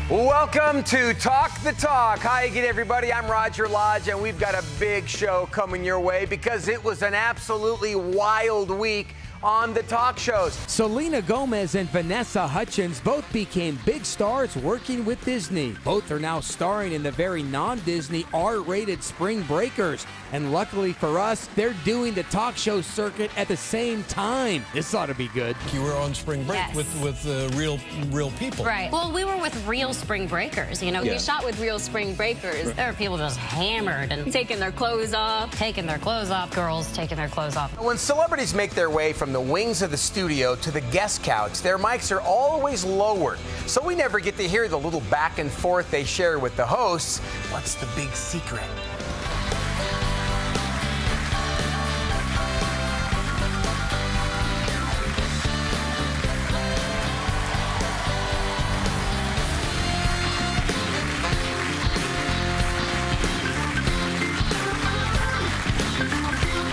Welcome to Talk the Talk. Hi again, everybody. I'm Roger Lodge, and we've got a big show coming your way because it was an absolutely wild week on the talk shows. Selena Gomez and Vanessa Hudgens both became big stars working with Disney. Both are now starring in the very non-Disney R-rated Spring Breakers. And luckily for us, they're doing the talk show circuit at the same time. This ought to be good. You were on spring break Yes. with real people. Right. Well, we were with real spring breakers. You know, Yeah. we shot with real spring breakers. There are people just hammered and taking their clothes off, girls taking their clothes off. When celebrities make their way from the wings of the studio to the guest couch, their mics are always lowered, so we never get to hear the little back and forth they share with the hosts. What's the big secret?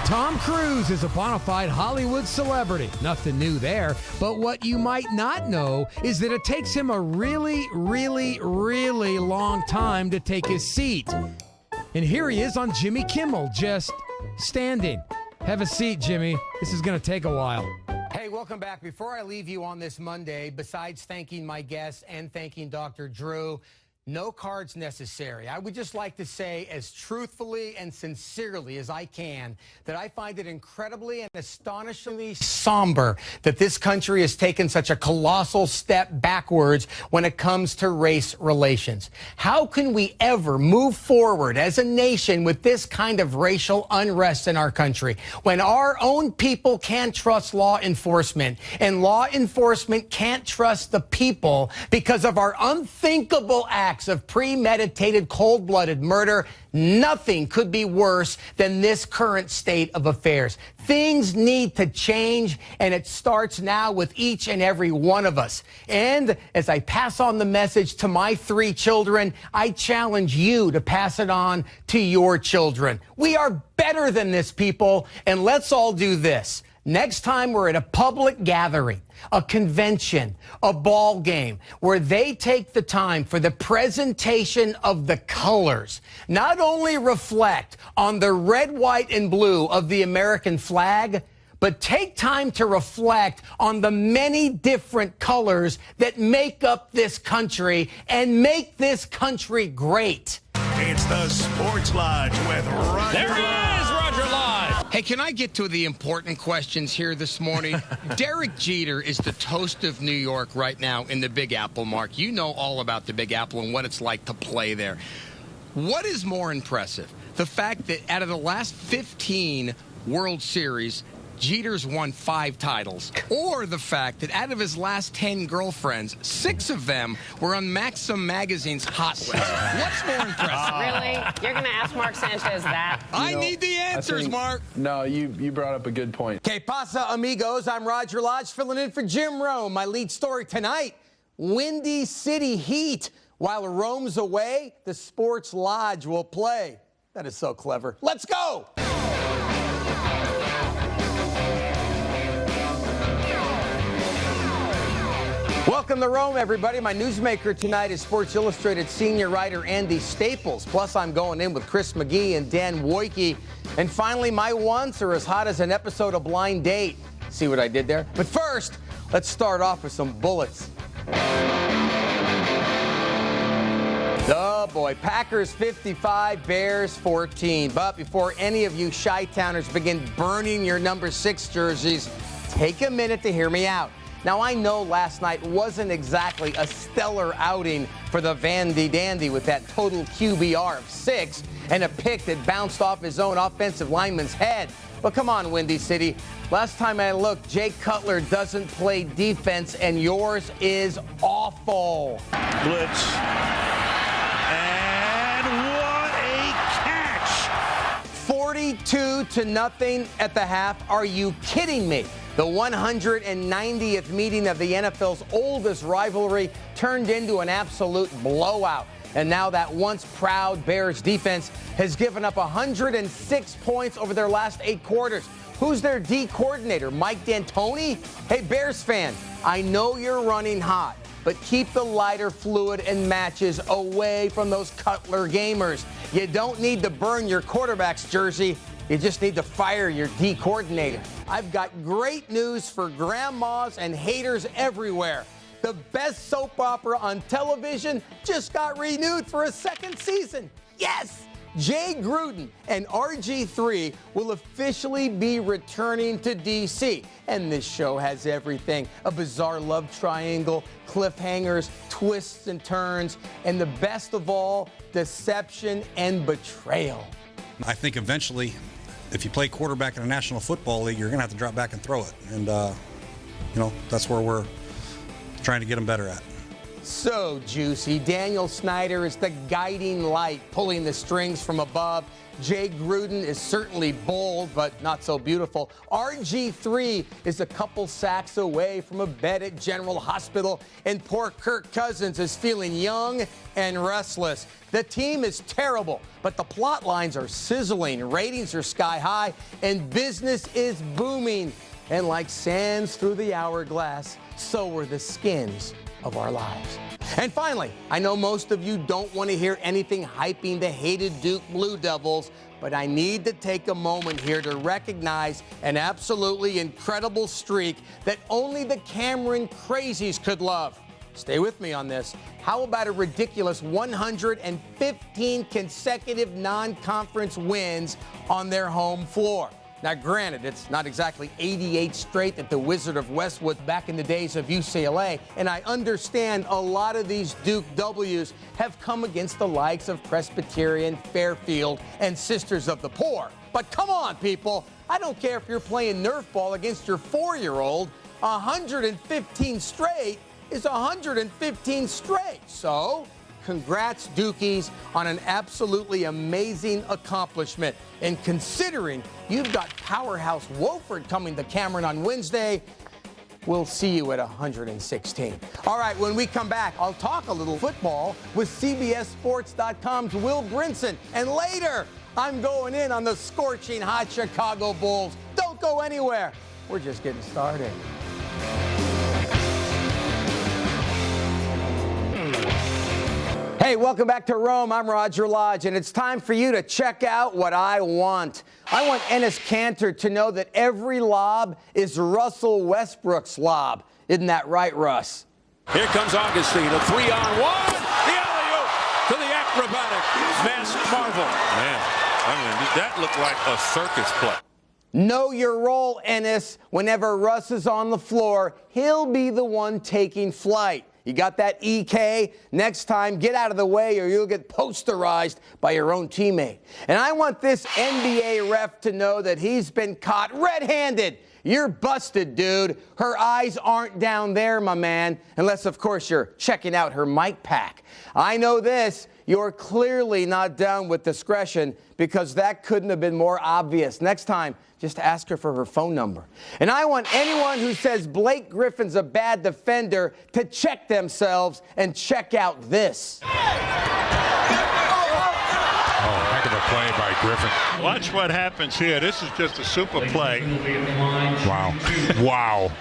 Tom Cruise is a bona fide Hollywood celebrity. Nothing new there. But what you might not know is that it takes him a really long time to take his seat. And here he is on Jimmy Kimmel, just standing. Have a seat, Jimmy. This is going to take a while. Hey, welcome back. Before I leave you on this Monday, besides thanking my guests and thanking Dr. Drew, no cards necessary. I would just like to say as truthfully and sincerely as I can that I find it incredibly and astonishingly somber that this country has taken such a colossal step backwards when it comes to race relations. How can we ever move forward as a nation with this kind of racial unrest in our country when our own people can't trust law enforcement and law enforcement can't trust the people because of our unthinkable acts of premeditated, cold-blooded murder? Nothing could be worse than this current state of affairs. Things need to change, and it starts now with each and every one of us. And as I pass on the message to my 3 children, I challenge you to pass it on to your children. We are better than this, people, and let's all do this. Next time we're at a public gathering, a convention, a ball game, where they take the time for the presentation of the colors, not only reflect on the red, white, and blue of the American flag, but take time to reflect on the many different colors that make up this country and make this country great. It's the Sports Lodge with Roger. There he is, Roger Lodge. Hey, can I get to the important questions here this morning? Derek Jeter is the toast of New York right now in the Big Apple, Mark. You know all about the Big Apple and what it's like to play there. What is more impressive? The fact that out of the last 15 World Series, Jeter's won 5 titles, or the fact that out of his last 10 girlfriends, 6 of them were on Maxim Magazine's Hot List. What's more impressive? Really? You're going to ask Mark Sanchez that? I need the answers, Mark. No, you brought up a good point. Que pasa, amigos? I'm Roger Lodge, filling in for Jim Rome. My lead story tonight, Windy City Heat. While Rome's away, the Sports Lodge will play. That is so clever. Let's go! Welcome to Rome, everybody. My newsmaker tonight is Sports Illustrated senior writer Andy Staples. Plus, I'm going in with Chris McGee and Dan Wojcicki. And finally, my wants are as hot as an episode of Blind Date. See what I did there? But first, let's start off with some bullets. Oh, boy. Packers 55, Bears 14. But before any of you Chi-Towners begin burning your number 6 jerseys, take a minute to hear me out. Now, I know last night wasn't exactly a stellar outing for the Vandy Dandy with that total QBR of 6 and a pick that bounced off his own offensive lineman's head. But come on, Windy City. Last time I looked, Jay Cutler doesn't play defense, and yours is awful. Blitz. And what a catch! 42-0 at the half. Are you kidding me? The 190th meeting of the NFL's oldest rivalry turned into an absolute blowout. And now that once proud Bears defense has given up 106 points over their last 8 quarters. Who's their D coordinator, Mike D'Antoni? Hey, Bears fan, I know you're running hot, but keep the lighter fluid and matches away from those Cutler gamers. You don't need to burn your quarterback's jersey. You just need to fire your D coordinator. I've got great news for grandmas and haters everywhere. The best soap opera on television just got renewed for a second season. Yes! Jay Gruden and RG3 will officially be returning to D.C. And this show has everything. A bizarre love triangle, cliffhangers, twists and turns, and the best of all, deception and betrayal. I think eventually, if you play quarterback in a National Football League, you're going to have to drop back and throw it. And, that's where we're trying to get them better at. So juicy. Daniel Snyder is the guiding light, pulling the strings from above. Jay Gruden is certainly bold, but not so beautiful. RG3 is a couple sacks away from a bed at General Hospital, and poor Kirk Cousins is feeling young and restless. The team is terrible, but the plot lines are sizzling, ratings are sky high, and business is booming. And like sands through the hourglass, so are the skins of our lives. And finally, I know most of you don't want to hear anything hyping the hated Duke Blue Devils, but I need to take a moment here to recognize an absolutely incredible streak that only the Cameron crazies could love. Stay with me on this. How about a ridiculous 115 consecutive non-conference wins on their home floor? Now, granted, it's not exactly 88 straight at the Wizard of Westwood back in the days of UCLA, and I understand a lot of these Duke W's have come against the likes of Presbyterian, Fairfield, and Sisters of the Poor. But come on, people. I don't care if you're playing Nerf ball against your 4-year-old. 115 straight is 115 straight. So, congrats, Dukies, on an absolutely amazing accomplishment. And considering you've got powerhouse Wofford coming to Cameron on Wednesday, we'll see you at 116. All right, when we come back, I'll talk a little football with CBSSports.com's Will Brinson. And later, I'm going in on the scorching hot Chicago Bulls. Don't go anywhere. We're just getting started. Hey, welcome back to Rome. I'm Roger Lodge, and it's time for you to check out what I want. I want Enes Kanter to know that every lob is Russell Westbrook's lob. Isn't that right, Russ? Here comes Augustine, a 3-on-1. The alley-oop to the acrobatic masked marvel. Man, did that look like a circus play? Know your role, Enes. Whenever Russ is on the floor, he'll be the one taking flight. You got that, EK? Next time, get out of the way or you'll get posterized by your own teammate. And I want this NBA ref to know that he's been caught red-handed. You're busted, dude. Her eyes aren't down there, my man, unless, of course, you're checking out her mic pack. I know this. You're clearly not down with discretion because that couldn't have been more obvious. Next time, just ask her for her phone number. And I want anyone who says Blake Griffin's a bad defender to check themselves and check out this. Oh, heck of a play by Griffin. Watch what happens here. This is just a super play. Wow. Wow.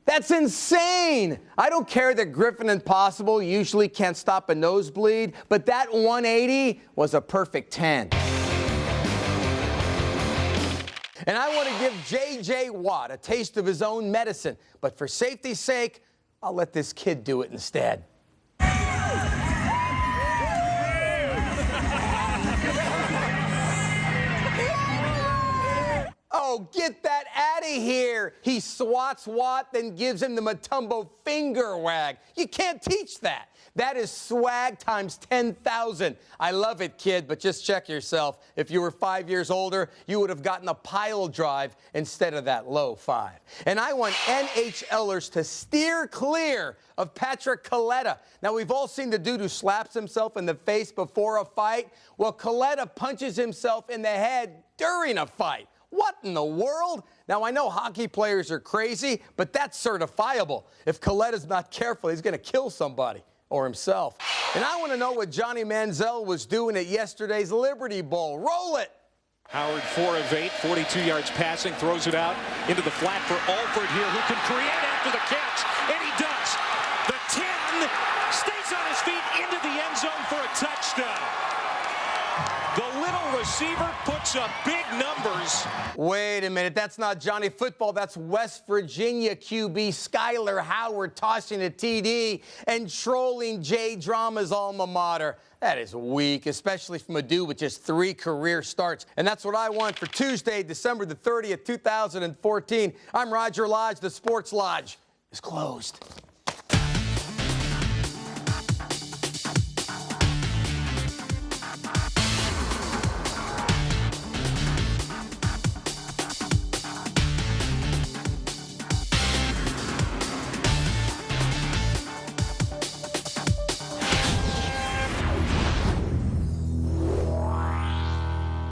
That's insane. I don't care that Griffin Impossible usually can't stop a nosebleed, but that 180 was a perfect 10. And I want to give J.J. Watt a taste of his own medicine, but for safety's sake, I'll let this kid do it instead. Oh, get that out of here. He swats Watt, then gives him the Mutombo finger wag. You can't teach that. That is swag times 10,000. I love it, kid, but just check yourself. If you were 5 years older, you would have gotten a pile drive instead of that low 5. And I want NHLers to steer clear of Patrick Kaleta. Now, we've all seen the dude who slaps himself in the face before a fight. Well, Kaleta punches himself in the head during a fight. What in the world? Now, I know hockey players are crazy, but that's certifiable. If Kaleta's not careful, he's going to kill somebody or himself. And I want to know what Johnny Manziel was doing at yesterday's Liberty Bowl. Roll it. Howard 4 of 8, 42 yards passing, throws it out into the flat for Alford here, who can create after the catch, and he does. The 10 his feet into the end zone for a touchdown. The little receiver puts up big numbers. Wait a minute, that's not Johnny Football. That's West Virginia QB Skyler Howard tossing a TD and trolling Jay Drama's alma mater. That is weak, especially from a dude with just 3 career starts. And that's what I want for Tuesday, December the 30th, 2014. I'm Roger Lodge. The Sports Lodge is closed.